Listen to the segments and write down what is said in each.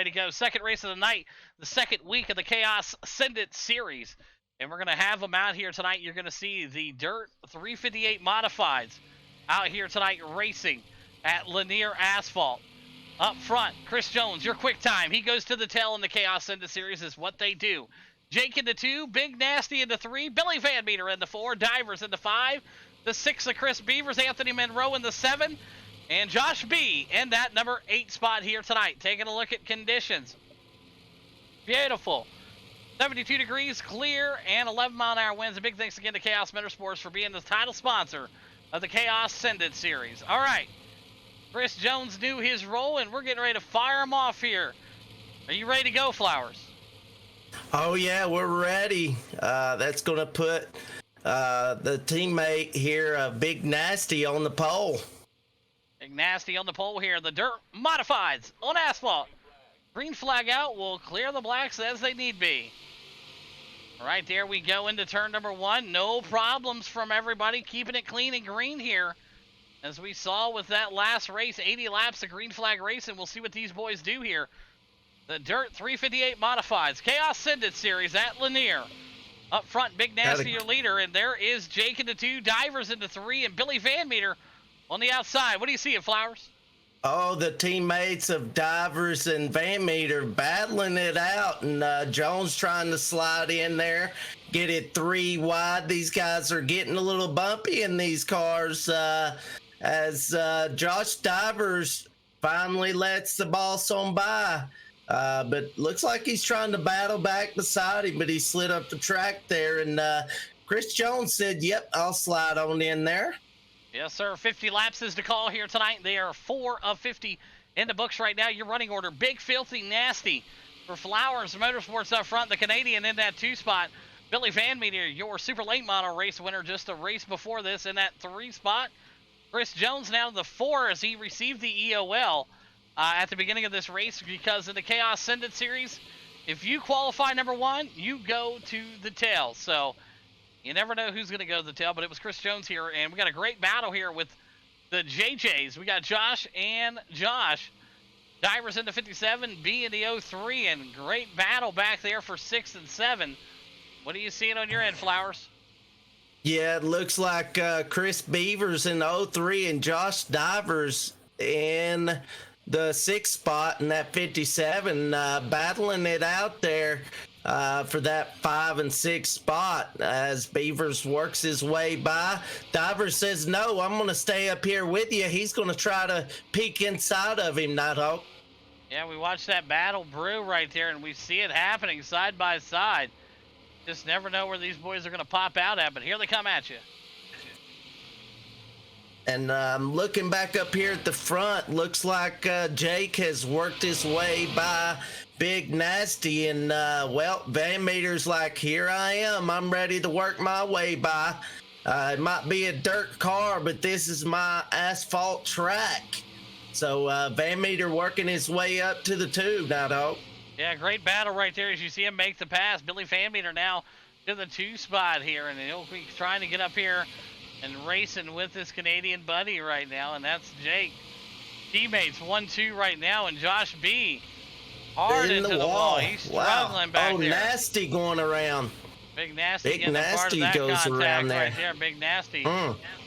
ready to go. Second race of the night, the second week of the Chaos Sendit series. And we're going to have them out here tonight. You're going to see the Dirt 358 Modifieds out here tonight racing at Lanier Asphalt. Up front, Chris Jones, your quick time. He goes to the tail in the Chaos Sendit series is what they do. Jake in the 2, Big Nasty in the 3, Billy Van Meter in the 4, Divers in the 5, the 6 of Chris Beavers, Anthony Monroe in the 7, and Josh B in that number 8 spot here tonight. Taking a look at conditions. Beautiful. 72 degrees, clear, and 11-mile-an-hour winds. A big thanks again to Chaos Motorsports for being the title sponsor of the Chaos Sendit series. All right. Chris Jones knew his role, and we're getting ready to fire him off here. Are you ready to go, Flowers? Oh, yeah, we're ready. That's going to put the teammate here, Big Nasty, on the pole. Big Nasty on the pole here. The Dirt Modifieds on asphalt. Green flag out. Will clear the blacks as they need be. Right there we go into turn number 1. No problems from everybody. Keeping it clean and green here. As we saw with that last race, 80 laps of green flag racing. We'll see what these boys do here. The Dirt 358 Modifieds. Chaos Sendit series at Lanier. Up front, Big Nasty, your leader. And there is Jake in the 2, Divers in the 3, and Billy Van Meter on the outside. What do you see at Flowers? Oh, the teammates of Divers and Van Meter battling it out, and Jones trying to slide in there, get it 3 wide. These guys are getting a little bumpy in these cars as Josh Divers finally lets the boss on by. But looks like he's trying to battle back beside him, but he slid up the track there, and Chris Jones said, yep, I'll slide on in there. Yes, sir. 50 laps is the call here tonight. They are 4 of 50 in the books right now. Your running order, Big Filthy Nasty for Flowers Motorsports up front. The Canadian in that 2 spot. Billy Van Meter, your super late model race winner just a race before this in that 3 spot. Chris Jones now to the 4 as he received the EOL at the beginning of this race because in the Chaos Sendit series, if you qualify number 1, you go to the tail. So you never know who's going to go to the tail, but it was Chris Jones here, and we got a great battle here with the JJs. We got Josh and Josh. Divers in the 57, B in the 03, and great battle back there for 6 and 7. What are you seeing on your end, Flowers? Yeah, it looks like Chris Beavers in the 03 and Josh Divers in the 6th spot in that 57, battling it out there for that 5 and 6 spot as Beavers works his way by. Divers says, no, I'm going to stay up here with you. He's going to try to peek inside of him, Nighthawk. Yeah, we watched that battle brew right there, and we see it happening side by side. Just never know where these boys are going to pop out at, but here they come at you. And looking back up here at the front, looks like Jake has worked his way by Big Nasty, and well, Van Meter's like, here I am, I'm ready to work my way by. It might be a dirt car, but this is my asphalt track. So Van Meter working his way up to the 2 now, dog. Yeah, great battle right there as you see him make the pass. Billy Van Meter now to the 2 spot here, and he'll be trying to get up here and racing with his Canadian buddy right now, and that's Jake. Teammates 1-2 right now, and Josh B hard into the wall. He's struggling back there. Nasty going around. Big Nasty Big getting Nasty part of that goes contact around there. right there. Big Nasty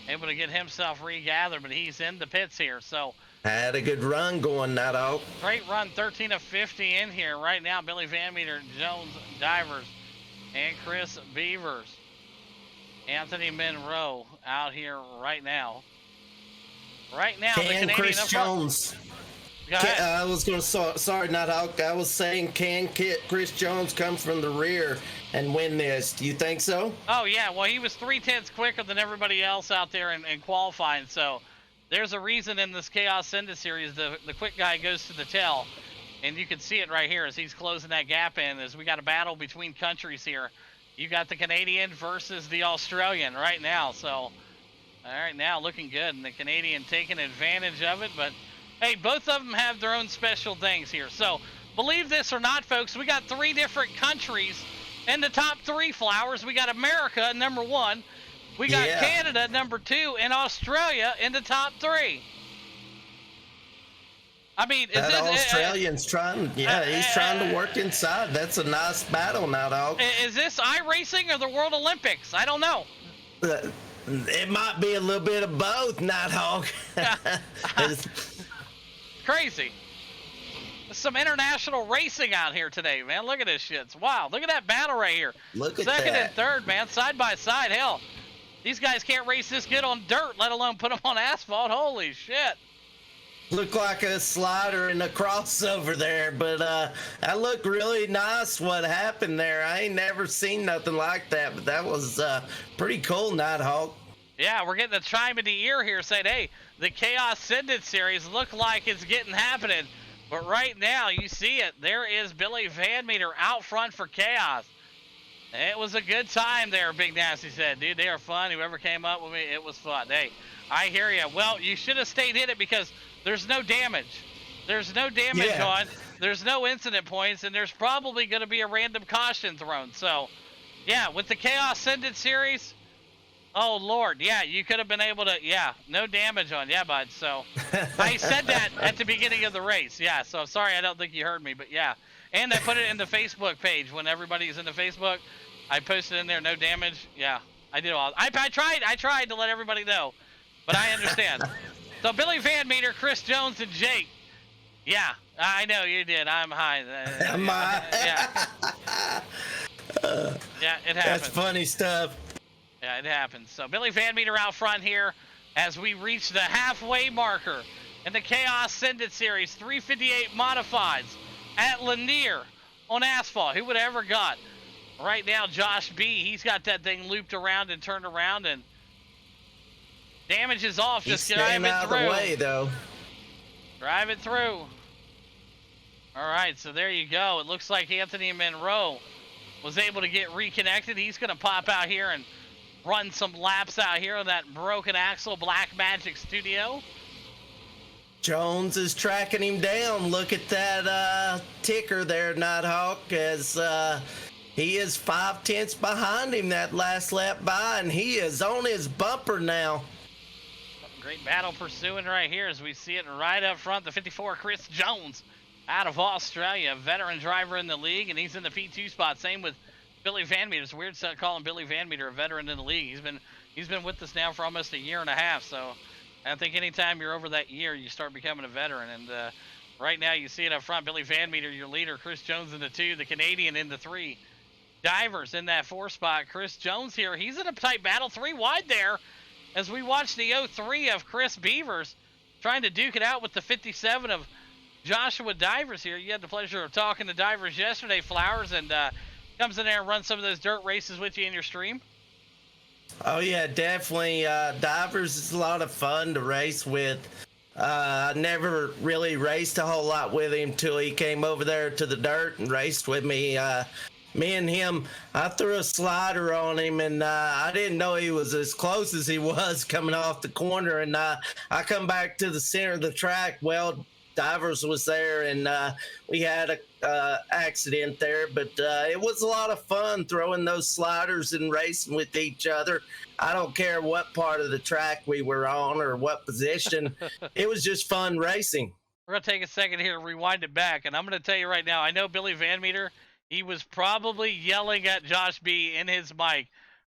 able to get himself regathered, but he's in the pits here. So had a good run going, Nighthawk. Great run, 13 of 50 in here right now. Billy Van Meter, Jones, Divers, and Chris Beavers. Anthony Monroe out here right now. Right now, the Canadian Chris Jones. I was going to, sorry, Nighthawk. I was saying, can Chris Jones come from the rear and win this? Do you think so? Oh, yeah. Well, he was 3/10 quicker than everybody else out there in qualifying. So there's a reason in this Chaos Sendit series the quick guy goes to the tail. And you can see it right here as he's closing that gap in as we got a battle between countries here. You got the Canadian versus the Australian right now. So, all right, now looking good. And the Canadian taking advantage of it. But, hey, both of them have their own special things here. So, believe this or not, folks, we got 3 different countries in the top 3, Flowers. We got America at number 1. We got Canada at number 2. And Australia in the top 3. I mean, is That this Australian's trying, he's trying to work inside. That's a nice battle, Nighthawk. is this iRacing or the World Olympics? I don't know. It might be a little bit of both, Nighthawk. Crazy. There's some international racing out here today, man. Look at this shit. It's wild. Look at that battle right here. Look at Second that. and third, man, side by side. Hell, these guys can't race this good on dirt, let alone put them on asphalt. Holy shit. Looked like a slider and a crossover there, but that looked really nice what happened there. I ain't never seen nothing like that, but that was pretty cool, Nighthawk. Yeah, we're getting the chime in the ear here saying, hey, the Chaos Sendit series look like it's getting happening. But right now, you see it. There is Billy Van Meter out front for Chaos. It was a good time there, Big Nasty said. Dude, they are fun. Whoever came up with me, it was fun. Hey, I hear you. Well, you should have stayed in it because there's no damage. There's no damage on. There's no incident points, and there's probably going to be a random caution thrown. So, yeah, with the Chaos Sendit series, oh, Lord, yeah, you could have been able to, no damage on, bud. So, I said that at the beginning of the race, so sorry, I don't think you heard me, but yeah. And I put it in the Facebook page when everybody's in the Facebook. I posted in there, no damage, I did all. I tried to let everybody know, but I understand. So, Billy Van Meter, Chris Jones, and Jake, I know you did, I'm high. Am I? It happens. That's funny stuff. Yeah, it happens. So Billy Van Meter out front here as we reach the halfway marker in the Chaos Sendit Series 358 Modifieds at Lanier on asphalt. Who would have ever got? Right now, Josh B, he's got that thing looped around and turned around, and damage is off. Just drive it out through. Of the way, though. Drive it through. All right, so there you go. It looks like Anthony Monroe was able to get reconnected. He's going to pop out here and run some laps out here on that broken axle Black Magic Studio. Jones is tracking him down. Look at that ticker there, Nighthawk, as he is 5/10 behind him that last lap by, and he is on his bumper now. Great battle pursuing right here as we see it right up front. The 54, Chris Jones, out of Australia, a veteran driver in the league, and he's in the P2 spot. Same with Billy Van Meter. It's weird calling Billy Van Meter a veteran in the league. He's been with us now for almost a year and a half. So I think anytime you're over that year, you start becoming a veteran. And right now you see it up front. Billy Van Meter, your leader. Chris Jones in the 2. The Canadian in the 3. Divers in that 4 spot. Chris Jones here. He's in a tight battle. 3 wide there as we watch the 03 of Chris Beavers trying to duke it out with the 57 of Joshua Divers here. You had the pleasure of talking to Divers yesterday, Flowers, and comes in there and runs some of those dirt races with you in your stream. Oh yeah, definitely. Divers is a lot of fun to race with. I never really raced a whole lot with him till he came over there to the dirt and raced with me. Me and him, I threw a slider on him, and I didn't know he was as close as he was coming off the corner. And I come back to the center of the track. Well, Divers was there, and we had a accident there, but it was a lot of fun throwing those sliders and racing with each other. I don't care what part of the track we were on or what position. It was just fun racing. We're going to take a second here to rewind it back, and I'm going to tell you right now, I know Billy Van Meter, he was probably yelling at Josh B in his mic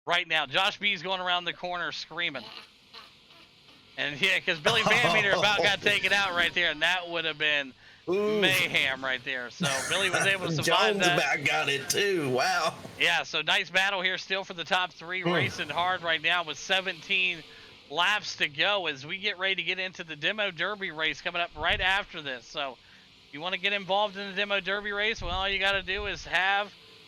right now. Josh B is going around the corner screaming. And yeah, because Billy Van Meter about got taken out right there, and that would have been mayhem right there. So Billy was able to survive Jones that. about got it too. Wow. Yeah, so nice battle here still for the top 3, racing hard right now with 17 laps to go as we get ready to get into the Demo Derby race coming up right after this. So if you want to get involved in the Demo Derby race, well, all you got to do is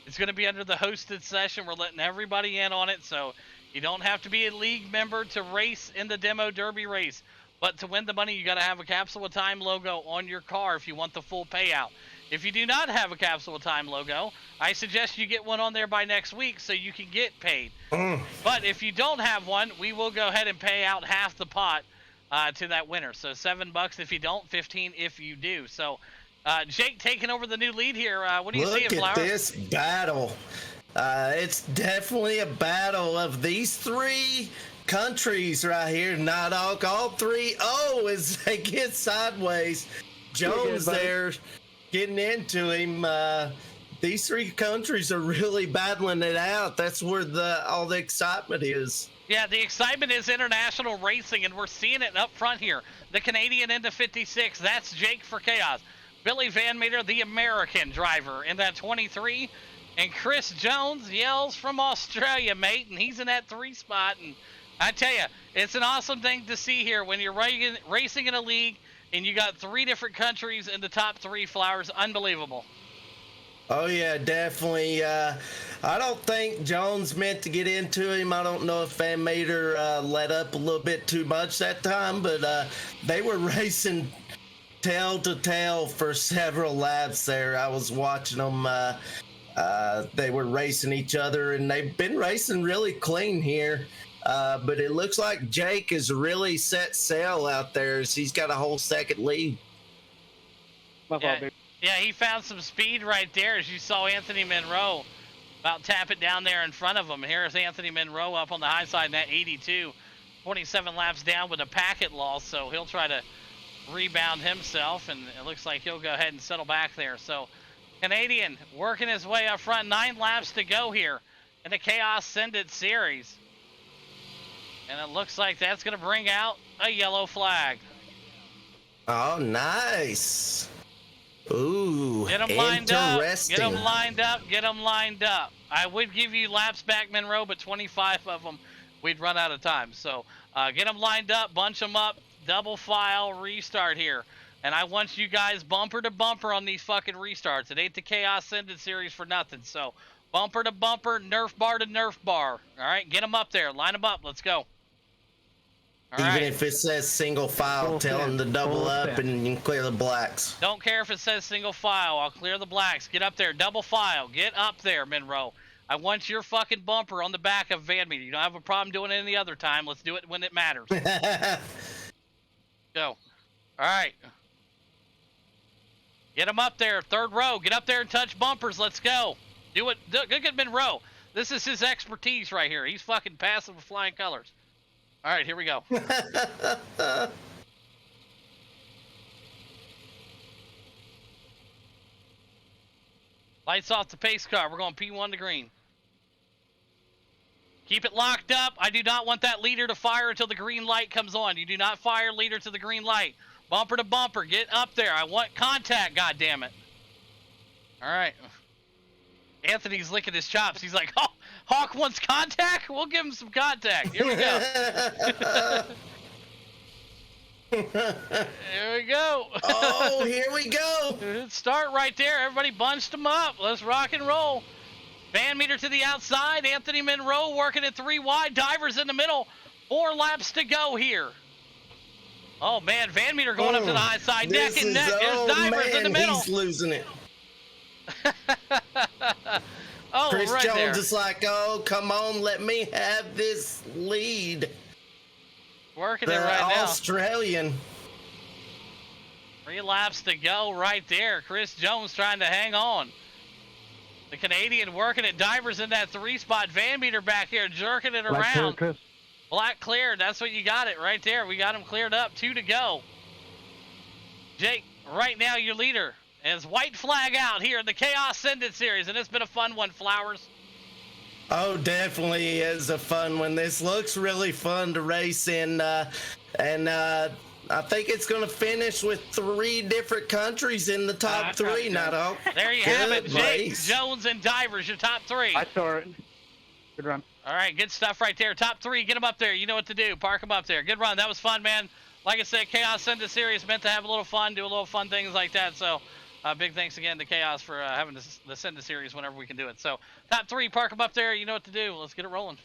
it's going to be under the hosted session. We're letting everybody in on it, so you don't have to be a league member to race in the Demo Derby race. But to win the money, you got to have a Capsule of Time logo on your car if you want the full payout. If you do not have a Capsule of Time logo, I suggest you get one on there by next week so you can get paid. But if you don't have one, we will go ahead and pay out half the pot to that winner. So $7 if you don't, 15 if you do. So Jake taking over the new lead here. What do you see, Flowers? Look at this battle. It's definitely a battle of these 3 countries right here. Nighthawk, all 3 as they get sideways. Jones there getting into him. These three countries are really battling it out. That's where all the excitement is. Yeah, the excitement is international racing, and we're seeing it up front here. The Canadian into 56, that's Jake for Chaos. Billy Van Meter, the American driver, in that 23. And Chris Jones yells from Australia, mate, and he's in that 3 spot. And I tell you, it's an awesome thing to see here when you're racing in a league and you got 3 different countries in the top 3 Flowers. Unbelievable. Oh, yeah, definitely. I don't think Jones meant to get into him. I don't know if Van Meter let up a little bit too much that time, but they were racing tail to tail for several laps there. I was watching them. They were racing each other, and they've been racing really clean here. But it looks like Jake has really set sail out there as he's got a whole second lead. Yeah, he found some speed right there as you saw Anthony Monroe about tap it down there in front of him. Here's Anthony Monroe up on the high side in that 82. 27 laps down with a packet loss, so he'll try to rebound himself, and it looks like he'll go ahead and settle back there. So Canadian working his way up front. 9 laps to go here in the Chaos Sendit series. And it looks like that's going to bring out a yellow flag. Oh, nice. Ooh, get them lined up. interesting. Get them lined up. Get them lined up. I would give you laps back, Monroe, but 25 of them, we'd run out of time. So get them lined up, bunch them up, double file, restart here. And I want you guys bumper to bumper on these fucking restarts. It ain't the Chaos Sendit series for nothing. So bumper to bumper, nerf bar to nerf bar. All right, get them up there. Line them up. Let's go. All Even right. if it says single file, tell them to double up and you can clear the blacks. Don't care if it says single file. I'll clear the blacks. Get up there. Double file. Get up there, Monroe. I want your fucking bumper on the back of Van Meter. You don't have a problem doing it any other time. Let's do it when it matters. Go. All right. Get them up there. 3rd row. Get up there and touch bumpers. Let's go. Do it. Look at Monroe. This is his expertise right here. He's fucking passing with flying colors. All right, here we go. Lights off the pace car. We're going P1 to green. Keep it locked up. I do not want that leader to fire until the green light comes on. You do not fire leader to the green light. Bumper to bumper. Get up there. I want contact, goddammit. All right. Anthony's licking his chops. He's like, oh, Hawk wants contact? We'll give him some contact. Here we go. Here we go. Oh, here we go. Start right there. Everybody bunched them up. Let's rock and roll. Van Meter to the outside. Anthony Monroe working it 3 wide. Divers in the middle. 4 laps to go here. Oh, man. Van Meter going up to the high side. Neck and neck. There's Divers in the middle. He's losing it. Oh, Chris right Jones there. is like, oh, come on, let me have this lead. Working it right now. Australian. 3 laps to go right there. Chris Jones trying to hang on. The Canadian working it. Divers in that 3 spot. Van Meter back here jerking it around. Clear, Black cleared. That's what you got it right there. We got him cleared up. 2 to go. Jake, right now your leader is white flag out here in the Chaos Sendit series, and it's been a fun one, Flowers. Oh, definitely is a fun one. This looks really fun to race in, and I think it's going to finish with 3 different countries in the top 3. Not all. There you have it, Jake, Jones, and Divers, your top 3. I saw it. Good run. All right, good stuff right there. Top 3, get them up there. You know what to do. Park them up there. Good run. That was fun, man. Like I said, Chaos Sendit series meant to have a little fun, do a little fun things like that. So big thanks again to Chaos for having the Sendit series whenever we can do it. So top 3, park them up there. You know what to do. Let's get it rolling.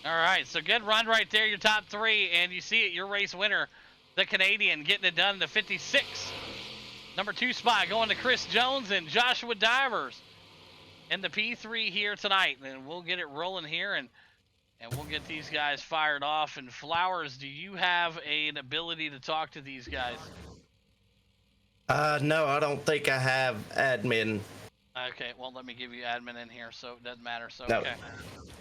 All right, so good run right there, your top 3, and you see it, your race winner, the Canadian, getting it done in the 56. Number 2 spot going to Chris Jones and Joshua Divers in the P3 here tonight. And we'll get it rolling here, and we'll get these guys fired off. And Flowers, do you have an ability to talk to these guys? No, I don't think I have admin. Okay, well, let me give you admin in here, so it doesn't matter. So, No.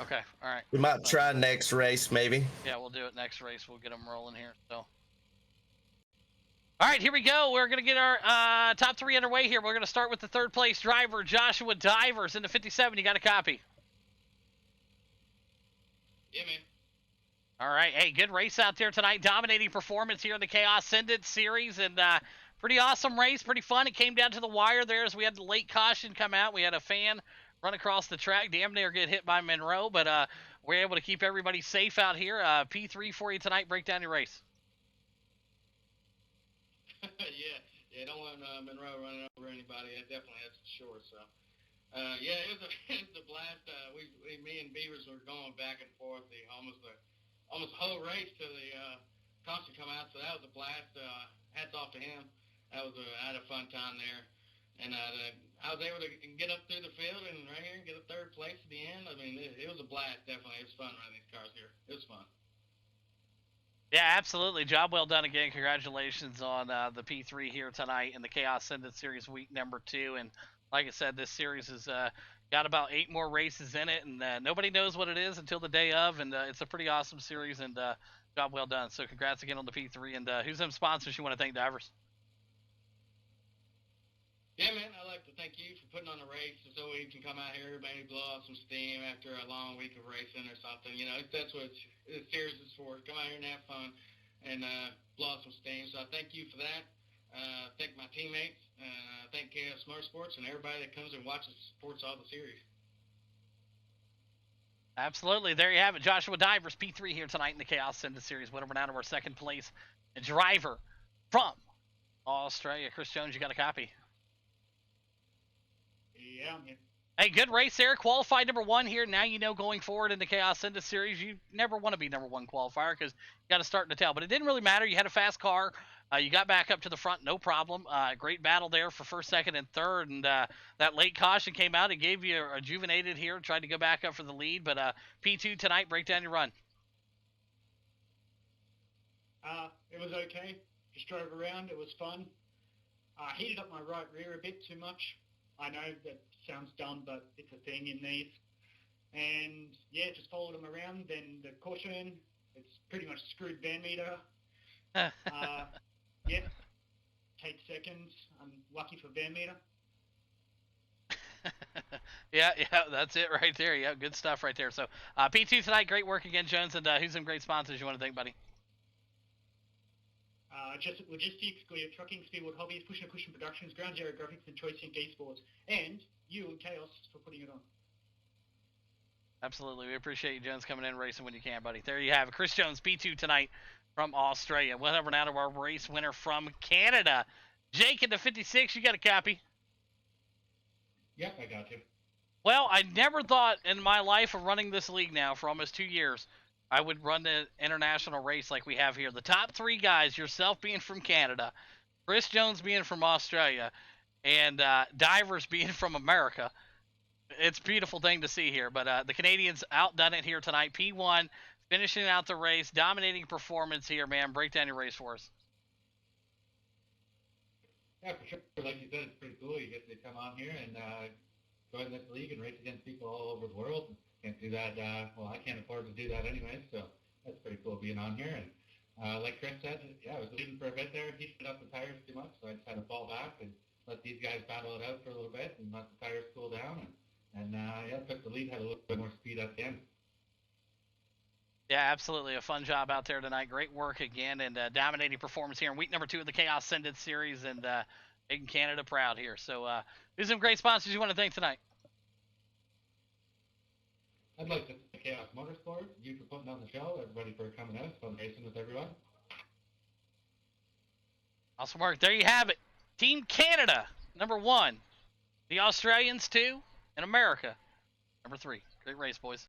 Okay, all right. We might try next race, maybe. Yeah, we'll do it next race. We'll get them rolling here. So, all All right, here we go. We're going to get our top three underway here. We're going to start with the third place driver, Joshua Divers, in the 57. You got a copy? Yeah, man. All right. Hey, good race out there tonight. Dominating performance here in the Chaos Sendit series. And pretty awesome race. Pretty fun. It came down to the wire there as we had the late caution come out. We had a fan run across the track. Damn near get hit by Monroe. But we're able to keep everybody safe out here. P3 for you tonight. Break down your race. yeah, don't want Monroe running over anybody. That definitely has for sure. So, yeah, it was a blast. Me and Beavers were going back and forth almost the whole race till the concert come out. So that was a blast. Hats off to him. I had a fun time there, and I was able to get up through the field and right here and get a third place at the end. I mean, it was a blast. Definitely, it was fun running these cars here. It was fun. Yeah, absolutely. Job well done again. Congratulations on the P3 here tonight in the Chaos Sendit Series week number 2. And like I said, this series has got about 8 more races in it, and nobody knows what it is until the day of. And it's a pretty awesome series, and job well done. So congrats again on the P3. And who's some sponsors you want to thank, Divers? Yeah, man, I'd like to thank you for putting on a race so we can come out here, maybe blow off some steam after a long week of racing or something. You know, that's what the series is for. Come out here and have fun and blow off some steam. So I thank you for that. Thank my teammates. Thank KS Motorsports and everybody that comes and watches and supports all the series. Absolutely. There you have it. Joshua Divers, P3 here tonight in the Chaos Sendit Series. Went over down to our second place driver from Australia. Chris Jones, you got a copy? Yeah, I'm here. Hey, good race there. Qualified number 1 here. Now you know going forward in the Chaos Sendit Series, you never want to be number 1 qualifier because you got to start in the tail. But it didn't really matter. You had a fast car. You got back up to the front, no problem. Great battle there for first, second, and third. And that late caution came out and gave you a rejuvenated here. Tried to go back up for the lead. But P2 tonight, break down your run. It was okay. Just drove around. It was fun. Heated up my right rear a bit too much. I know that sounds dumb, but it's a thing in these. And yeah, just followed them around. Then the caution, it's pretty much screwed van meter. Yeah, take seconds. I'm lucky for van meter. yeah, that's it right there. Yeah, good stuff right there. So P2 tonight, great work again, Jones. And who's some great sponsors you want to thank, buddy? Just Logistics, Gleo Trucking, Speedwood Hobbies, Push and Cushion Productions, Ground Zero Graphics, and Choice Sync Esports. And you and Chaos for putting it on. Absolutely. We appreciate you, Jones, coming in and racing when you can, buddy. There you have it. Chris Jones, P2 tonight from Australia. We'll have now to our race winner from Canada. Jake in the 56, you got a copy? Yep, I got you. Well, I never thought in my life of running this league now for almost 2 years I would run the international race like we have here. The top 3 guys, yourself being from Canada, Chris Jones being from Australia, and Divers being from America. It's a beautiful thing to see here. But the Canadians outdone it here tonight. P1 finishing out the race, dominating performance here, man. Break down your race for us. Yeah, for sure. Like you said, it's pretty cool. You get to come on here and join this league and race against people all over the world. Can't do that. Well, I can't afford to do that anyway, so that's pretty cool being on here. And like Chris said, yeah, I was leading for a bit there. He set up the tires too much, so I just had to fall back and let these guys battle it out for a little bit and let the tires cool down. And yeah, took the lead, had a little bit more speed at the end. Yeah, absolutely. A fun job out there tonight. Great work again, and dominating performance here in week number 2 of the Chaos Sendit Series, and making Canada proud here. So who's some great sponsors you want to thank tonight? I'd like to thank Chaos Motorsport, you for putting on the show, everybody for coming out. It's fun racing with everyone. Awesome work. There you have it. Team Canada, number 1. The Australians, 2. And America, number 3. Great race, boys.